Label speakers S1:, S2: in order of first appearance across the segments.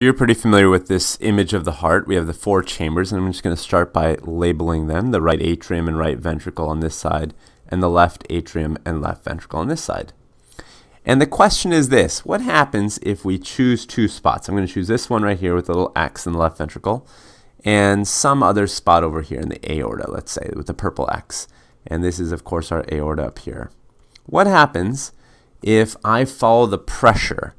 S1: You're pretty familiar with this image of the heart. We have the four chambers, and I'm just going to start by labeling them: the right atrium and right ventricle on this side, and the left atrium and left ventricle on this side. And the question is this: what happens if we choose two spots? I'm going to choose this one right here with a little X in the left ventricle, and some other spot over here in the aorta, let's say, with the purple X. And this is, of course, our aorta up here. What happens if I follow the pressure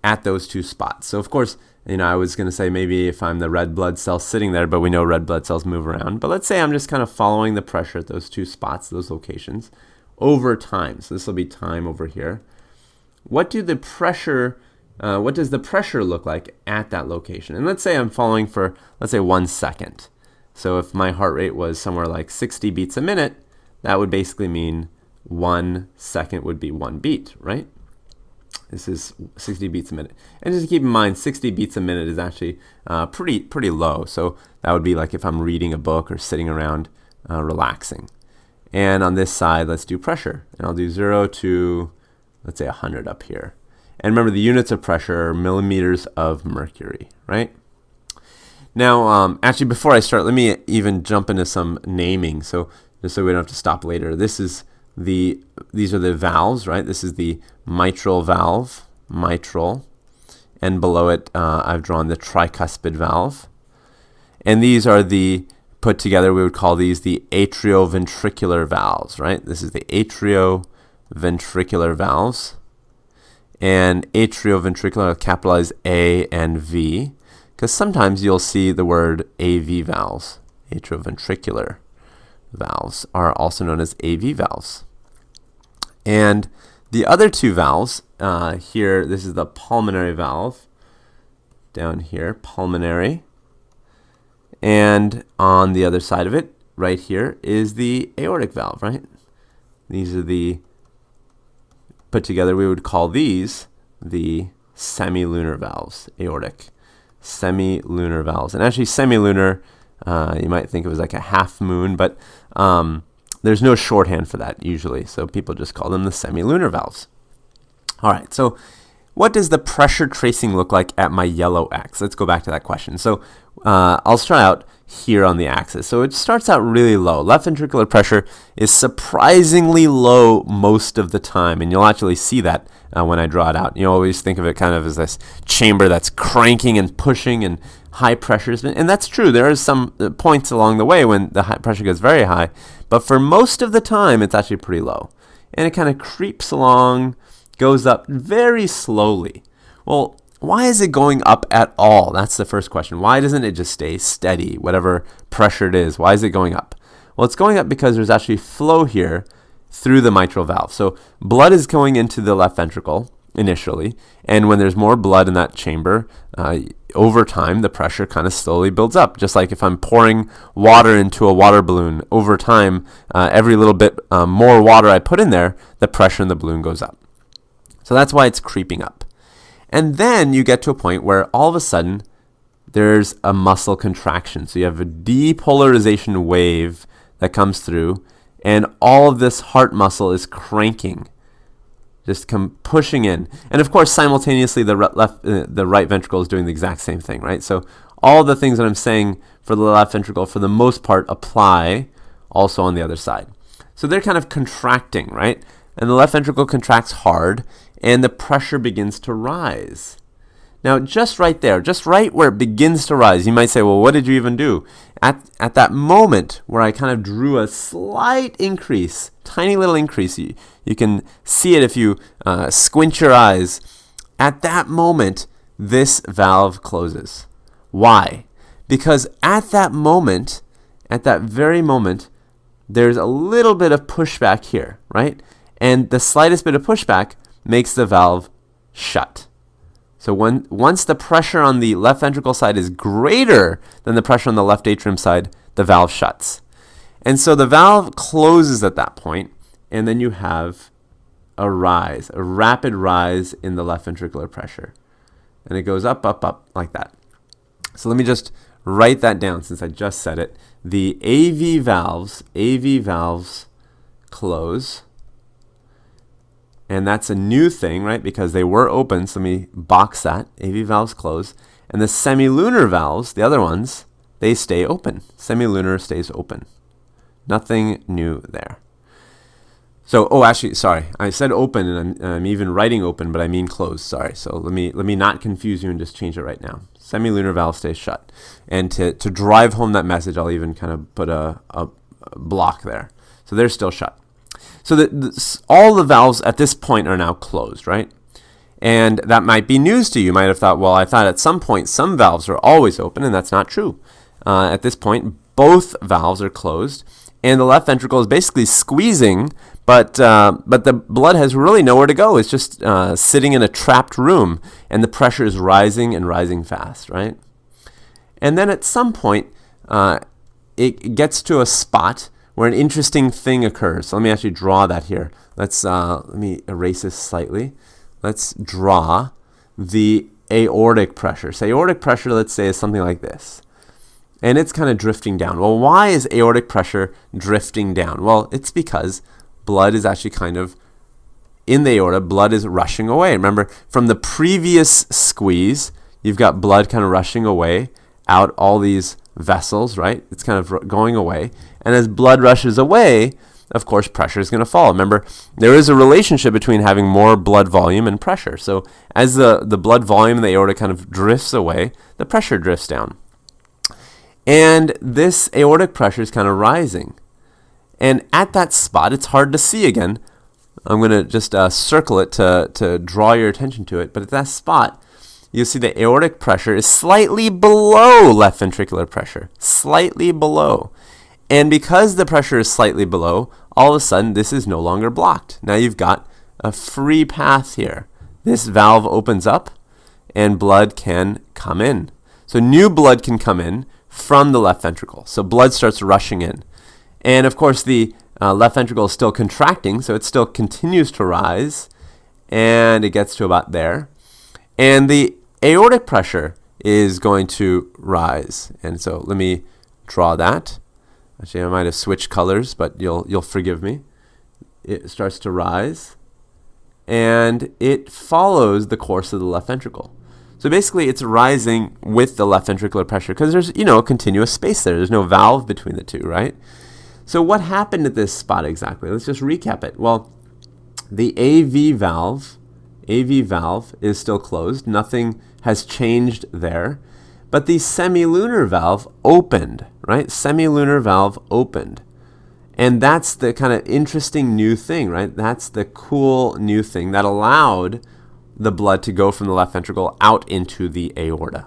S1: at those two spots? So, of course, I was going to say maybe if I'm the red blood cell sitting there, but we know red blood cells move around. But let's say I'm just kind of following the pressure at those two spots, those locations, over time. So this will be time over here. What does the pressure look like at that location? And let's say I'm following for, let's say, 1 second. So if my heart rate was somewhere like 60 beats a minute, that would basically mean 1 second would be 1 beat, right? This is 60 beats a minute. And just keep in mind, 60 beats a minute is actually pretty low. So that would be like if I'm reading a book or sitting around relaxing. And on this side, let's do pressure. And I'll do 0 to, let's say, 100 up here. And remember, the units of pressure are millimeters of mercury, right? Now, actually, before I start, let me even jump into some naming. So just so we don't have to stop later. These are the valves, right? This is the mitral valve, mitral, and below it I've drawn the tricuspid valve. And these are put together, we would call these the atrioventricular valves, right? This is the atrioventricular valves. And atrioventricular, I'll capitalize A and V, because sometimes you'll see the word AV valves. Atrioventricular valves are also known as AV valves. And the other two valves here, this is the pulmonary valve down here, pulmonary. And on the other side of it, right here, is the aortic valve, right? These are put together, we would call these the semilunar valves, aortic, semilunar valves. And actually semilunar, you might think it was like a half moon, but there's no shorthand for that usually, so people just call them the semilunar valves. All right, so what does the pressure tracing look like at my yellow X? Let's go back to that question. So I'll start out here on the axis. So it starts out really low. Left ventricular pressure is surprisingly low most of the time, and you'll actually see that when I draw it out. You always think of it kind of as this chamber that's cranking and pushing and high pressures, and that's true. There are some points along the way when the high pressure gets very high, but for most of the time it's actually pretty low. And it kind of creeps along, goes up very slowly. Well, why is it going up at all? That's the first question. Why doesn't it just stay steady, whatever pressure it is? Why is it going up? Well, it's going up because there's actually flow here through the mitral valve. So blood is going into the left ventricle initially, and when there's more blood in that chamber, over time the pressure kind of slowly builds up. Just like if I'm pouring water into a water balloon, over time, every little bit more water I put in there, the pressure in the balloon goes up. So that's why it's creeping up. And then you get to a point where all of a sudden there's a muscle contraction. So you have a depolarization wave that comes through, and all of this heart muscle is cranking, just pushing in. And of course, simultaneously, the right ventricle is doing the exact same thing, right? So all the things that I'm saying for the left ventricle, for the most part, apply also on the other side. So they're kind of contracting, right? And the left ventricle contracts hard, and the pressure begins to rise. Now, just right there, just right where it begins to rise, you might say, well, what did you even do? At that moment where I kind of drew a slight increase, tiny little increase, you can see it if you squint your eyes. At that moment, this valve closes. Why? Because at that moment, at that very moment, there's a little bit of pushback here, right? And the slightest bit of pushback makes the valve shut. So once the pressure on the left ventricle side is greater than the pressure on the left atrium side, the valve shuts. And so the valve closes at that point, and then you have a rise, a rapid rise in the left ventricular pressure. And it goes up, up, up like that. So let me just write that down since I just said it. The AV valves close. And that's a new thing, right? Because they were open, so let me box that. AV valves close. And the semilunar valves, the other ones, they stay open. Semilunar stays open. Nothing new there. So, oh, actually, sorry, I said open, and I'm even writing open, but I mean closed. Sorry. So let me not confuse you and just change it right now. Semilunar valve stays shut. And to drive home that message, I'll even kind of put a block there. So they're still shut. So all the valves at this point are now closed, right? And that might be news to you. You might have thought, well, I thought at some point some valves are always open, and that's not true. At this point, both valves are closed, and the left ventricle is basically squeezing, but the blood has really nowhere to go. It's just sitting in a trapped room, and the pressure is rising and rising fast, right? And then at some point, it gets to a spot where an interesting thing occurs. So let me actually draw that here. Let me erase this slightly. Let's draw the aortic pressure. So aortic pressure, let's say, is something like this. And it's kind of drifting down. Well, why is aortic pressure drifting down? Well, it's because blood is actually kind of in the aorta, blood is rushing away. Remember, from the previous squeeze, you've got blood kind of rushing away out all these vessels, right? It's kind of going away. And as blood rushes away, of course, pressure is going to fall. Remember, there is a relationship between having more blood volume and pressure. So as the blood volume in the aorta kind of drifts away, the pressure drifts down. And this aortic pressure is kind of rising. And at that spot, it's hard to see again. I'm going to just circle it to draw your attention to it. But at that spot, you'll see the aortic pressure is slightly below left ventricular pressure. Slightly below. And because the pressure is slightly below, all of a sudden, this is no longer blocked. Now you've got a free path here. This valve opens up, and blood can come in. So new blood can come in from the left ventricle. So blood starts rushing in. And of course, the left ventricle is still contracting, so it still continues to rise, and it gets to about there. And the aortic pressure is going to rise. And so let me draw that. Actually, I might have switched colors, but you'll forgive me. It starts to rise, and it follows the course of the left ventricle. So basically, it's rising with the left ventricular pressure because there's, a continuous space there. There's no valve between the two, right? So what happened at this spot exactly? Let's just recap it. Well, the AV valve is still closed. Nothing has changed there. But the semilunar valve opened, right? Semilunar valve opened. And that's the kind of interesting new thing, right? That's the cool new thing that allowed the blood to go from the left ventricle out into the aorta.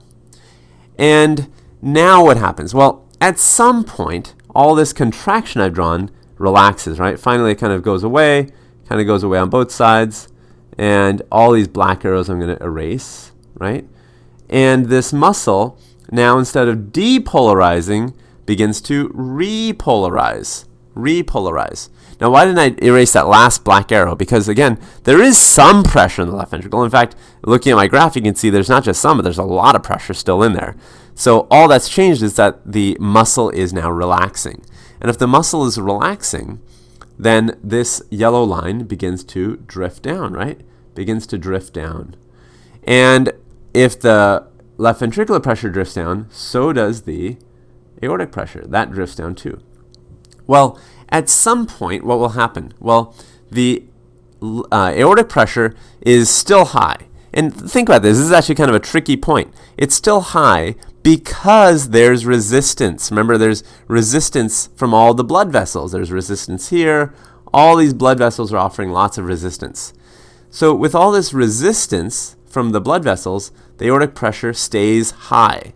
S1: And now what happens? Well, at some point, all this contraction I've drawn relaxes, right? Finally, it kind of goes away on both sides. And all these black arrows I'm going to erase, right? And this muscle, now instead of depolarizing, begins to repolarize. Now, why didn't I erase that last black arrow? Because, again, there is some pressure in the left ventricle. In fact, looking at my graph, you can see there's not just some, but there's a lot of pressure still in there. So all that's changed is that the muscle is now relaxing. And if the muscle is relaxing, then this yellow line begins to drift down, right? Begins to drift down. And if the left ventricular pressure drifts down, so does the aortic pressure. That drifts down too. Well, at some point, what will happen? Well, the aortic pressure is still high. And think about this. This is actually kind of a tricky point. It's still high because there's resistance. Remember, there's resistance from all the blood vessels. There's resistance here. All these blood vessels are offering lots of resistance. So with all this resistance from the blood vessels, the aortic pressure stays high.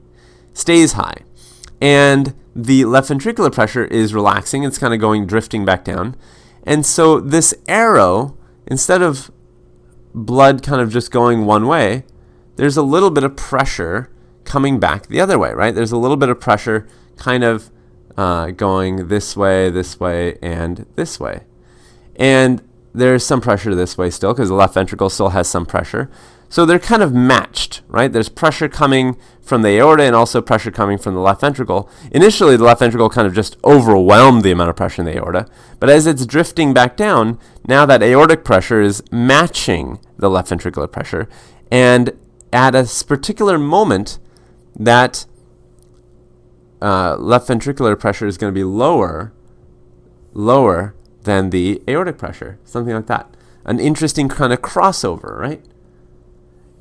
S1: And the left ventricular pressure is relaxing. It's kind of drifting back down. And so this arrow, instead of blood kind of just going one way, there's a little bit of pressure coming back the other way, right? There's a little bit of pressure kind of going this way, and this way. And there's some pressure this way still because the left ventricle still has some pressure. So they're kind of matched, right? There's pressure coming from the aorta and also pressure coming from the left ventricle. Initially, the left ventricle kind of just overwhelmed the amount of pressure in the aorta. But as it's drifting back down, now that aortic pressure is matching the left ventricular pressure. And at a particular moment, that left ventricular pressure is going to be lower than the aortic pressure, something like that. An interesting kind of crossover, right?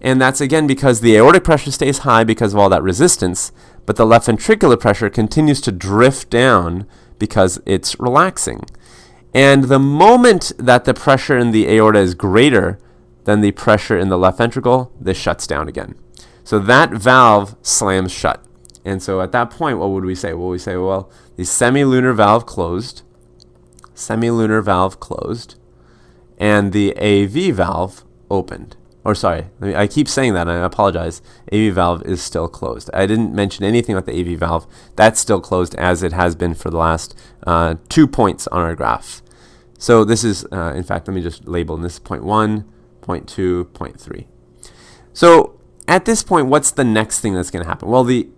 S1: And that's again because the aortic pressure stays high because of all that resistance, but the left ventricular pressure continues to drift down because it's relaxing. And the moment that the pressure in the aorta is greater than the pressure in the left ventricle, this shuts down again. So that valve slams shut. And so at that point, what would we say? Well, we say, well, the semilunar valve closed, and the AV valve opened. Or sorry, I keep saying that, and I apologize. AV valve is still closed. I didn't mention anything about the AV valve. That's still closed as it has been for the last 2 points on our graph. So this is, in fact, let me just label this point 1, point 2, point 3. So at this point, what's the next thing that's going to happen? Well, the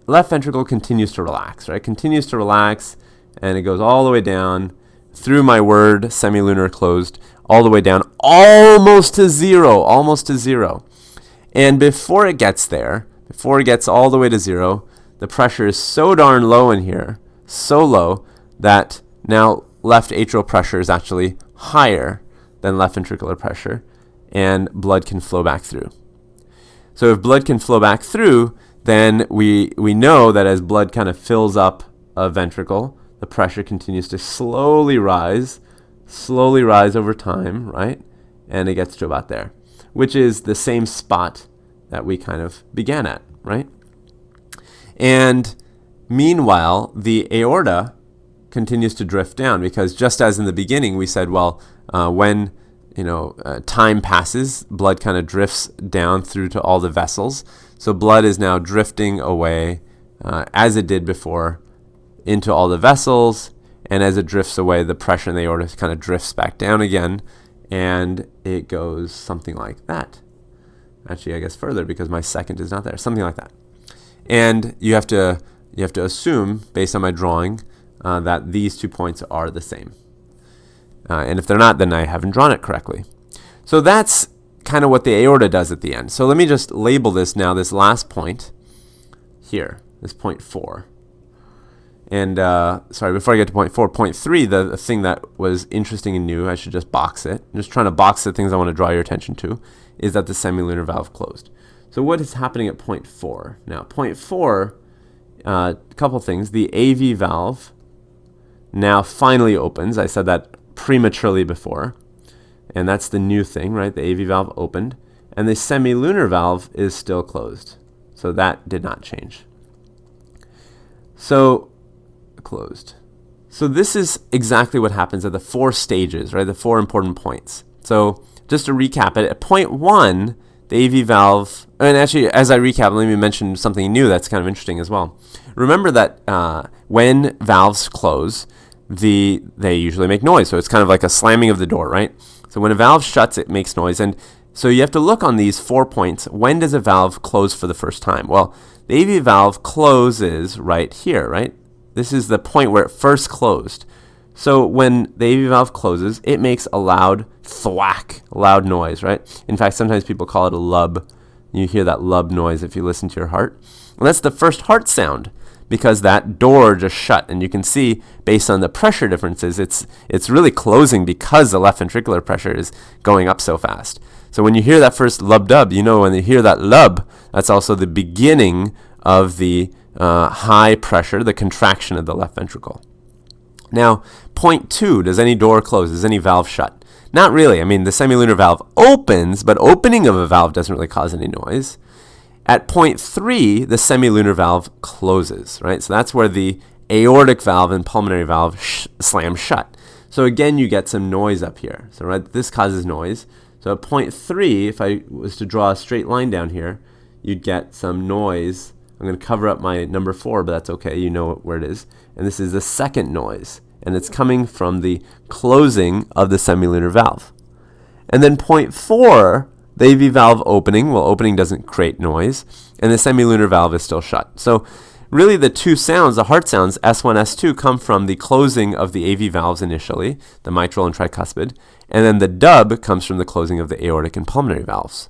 S1: left ventricle continues to relax, right? Continues to relax, and it goes all the way down through my word, semilunar closed, all the way down, almost to zero. And before it gets there, before it gets all the way to zero, the pressure is so darn low in here, so low, that now left atrial pressure is actually higher than left ventricular pressure, and blood can flow back through. So if blood can flow back through, then we know that as blood kind of fills up a ventricle, the pressure continues to slowly rise over time, right? And it gets to about there, which is the same spot that we kind of began at, right? And meanwhile, the aorta continues to drift down because just as in the beginning we said, well, when time passes, blood kind of drifts down through to all the vessels. So blood is now drifting away as it did before into all the vessels, and as it drifts away, the pressure in the aorta kind of drifts back down again, and it goes something like that. Actually, I guess further because my second is not there. Something like that. And you have to assume, based on my drawing, that these 2 points are the same. And if they're not, then I haven't drawn it correctly. So that's kind of what the aorta does at the end. So let me just label this now, this last point here, this point 4. And sorry, before I get to point 4, point 3, the thing that was interesting and new, I should just box it. I'm just trying to box the things I want to draw your attention to, is that the semilunar valve closed. So what is happening at point 4? Now, point 4, a couple things. The AV valve now finally opens. I said that prematurely before. And that's the new thing, right? The AV valve opened. And the semilunar valve is still closed. So that did not change. So closed. So this is exactly what happens at the 4 stages, right? The 4 important points. So just to recap it, at point 1, the AV valve, and actually as I recap, let me mention something new that's kind of interesting as well. Remember that when valves close, they usually make noise. So it's kind of like a slamming of the door, right? So when a valve shuts, it makes noise. And so you have to look on these 4 points. When does a valve close for the first time? Well, the AV valve closes right here, right? This is the point where it first closed. So when the AV valve closes, it makes a loud thwack, loud noise, right? In fact, sometimes people call it a lub. You hear that lub noise if you listen to your heart. And that's the first heart sound because that door just shut. And you can see, based on the pressure differences, it's really closing because the left ventricular pressure is going up so fast. So when you hear that first lub-dub, when you hear that lub, that's also the beginning of the high pressure, the contraction of the left ventricle. Now, point 2, does any door close? Does any valve shut? Not really. I mean, the semilunar valve opens, but opening of a valve doesn't really cause any noise. At point 3, the semilunar valve closes, right? So that's where the aortic valve and pulmonary valve slam shut. So again, you get some noise up here. So right, this causes noise. So at point 3, if I was to draw a straight line down here, you'd get some noise. I'm going to cover up my number 4, but that's okay. You know where it is. And this is the second noise. And it's coming from the closing of the semilunar valve. And then point 4, the AV valve opening. Well, opening doesn't create noise. And the semilunar valve is still shut. So really the 2 sounds, the heart sounds, S1, S2, come from the closing of the AV valves initially, the mitral and tricuspid. And then the dub comes from the closing of the aortic and pulmonary valves.